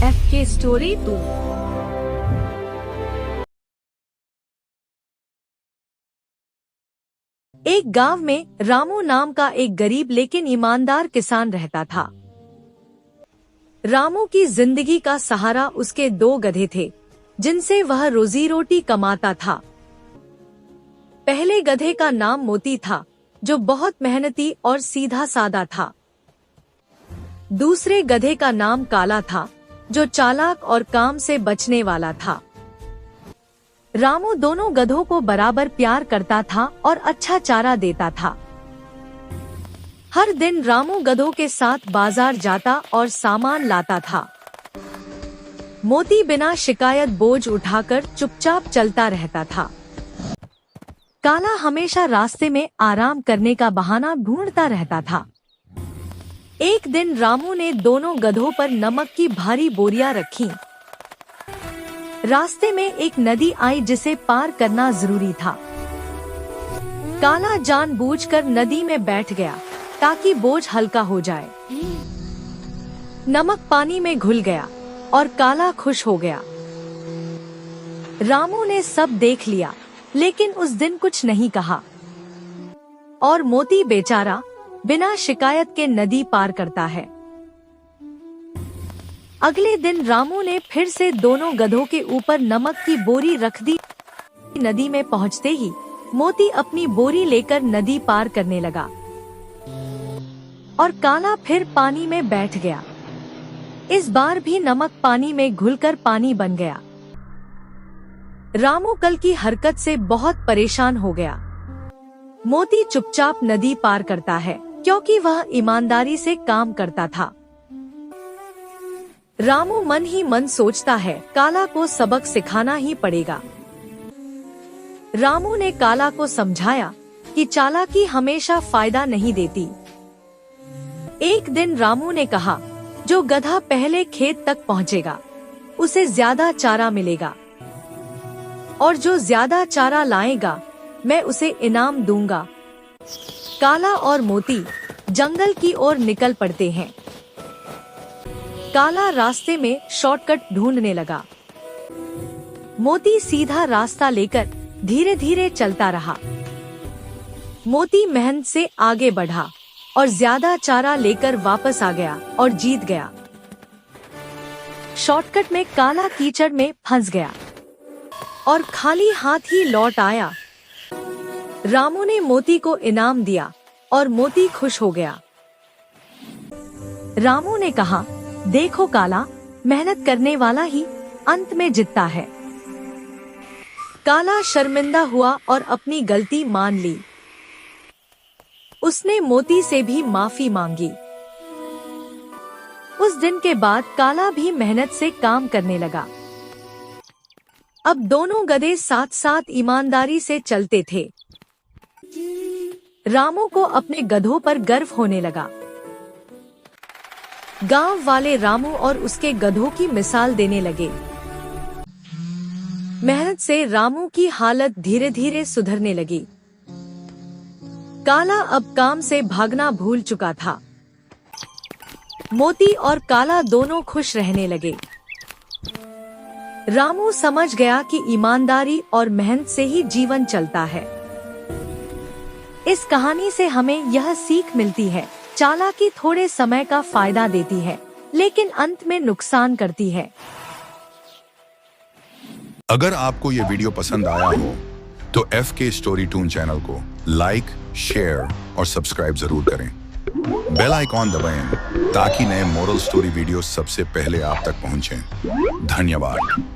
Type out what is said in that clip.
FK story 2। एक गांव में रामू नाम का एक गरीब लेकिन ईमानदार किसान रहता था। रामू की जिंदगी का सहारा उसके 2 गधे थे, जिनसे वह रोजी रोटी कमाता था। पहले गधे का नाम मोती था, जो बहुत मेहनती और सीधा सादा था। दूसरे गधे का नाम काला था, जो चालाक और काम से बचने वाला था। रामू दोनों गधों को बराबर प्यार करता था और अच्छा चारा देता था। हर दिन रामू गधों के साथ बाजार जाता और सामान लाता था। मोती बिना शिकायत बोझ उठाकर चुपचाप चलता रहता था। काला हमेशा रास्ते में आराम करने का बहाना ढूंढता रहता था। एक दिन रामू ने दोनों गधों पर नमक की भारी बोरियां रखी। रास्ते में एक नदी आई जिसे पार करना जरूरी था। काला जानबूझकर नदी में बैठ गया ताकि बोझ हल्का हो जाए। नमक पानी में घुल गया और काला खुश हो गया। रामू ने सब देख लिया, लेकिन उस दिन कुछ नहीं कहा और मोती बेचारा बिना शिकायत के नदी पार करता है। अगले दिन रामू ने फिर से दोनों गधों के ऊपर नमक की बोरी रख दी। नदी में पहुंचते ही मोती अपनी बोरी लेकर नदी पार करने लगा और काला फिर पानी में बैठ गया। इस बार भी नमक पानी में घुलकर पानी बन गया। रामू कल की हरकत से बहुत परेशान हो गया। मोती चुपचाप नदी पार करता है क्योंकि वह ईमानदारी से काम करता था। रामू मन ही मन सोचता है, काला को सबक सिखाना ही पड़ेगा। रामू ने काला को समझाया कि चालाकी हमेशा फायदा नहीं देती। एक दिन रामू ने कहा, जो गधा पहले खेत तक पहुंचेगा उसे ज्यादा चारा मिलेगा, और जो ज्यादा चारा लाएगा मैं उसे इनाम दूंगा। काला और मोती जंगल की ओर निकल पड़ते हैं। काला रास्ते में शॉर्टकट ढूंढने लगा। मोती सीधा रास्ता लेकर धीरे धीरे चलता रहा। मोती मेहनत से आगे बढ़ा और ज्यादा चारा लेकर वापस आ गया और जीत गया। शॉर्टकट में काला कीचड़ में फंस गया और खाली हाथ ही लौट आया। रामू ने मोती को इनाम दिया और मोती खुश हो गया। रामू ने कहा, देखो काला, मेहनत करने वाला ही अंत में जीतता है। काला शर्मिंदा हुआ और अपनी गलती मान ली। उसने मोती से भी माफी मांगी। उस दिन के बाद काला भी मेहनत से काम करने लगा। अब दोनों गधे साथ साथ ईमानदारी से चलते थे। रामू को अपने गधों पर गर्व होने लगा। गांव वाले रामू और उसके गधों की मिसाल देने लगे। मेहनत से रामू की हालत धीरे धीरे सुधरने लगी। काला अब काम से भागना भूल चुका था। मोती और काला दोनों खुश रहने लगे। रामू समझ गया कि ईमानदारी और मेहनत से ही जीवन चलता है। इस कहानी से हमें यह सीख मिलती है, चालाकी थोड़े समय का फायदा देती है, लेकिन अंत में नुकसान करती है। अगर आपको ये वीडियो पसंद आया हो तो FK स्टोरी टून चैनल को लाइक, शेयर और सब्सक्राइब जरूर करें। बेल आइकॉन दबाएं ताकि नए मोरल स्टोरी वीडियो सबसे पहले आप तक पहुंचें। धन्यवाद।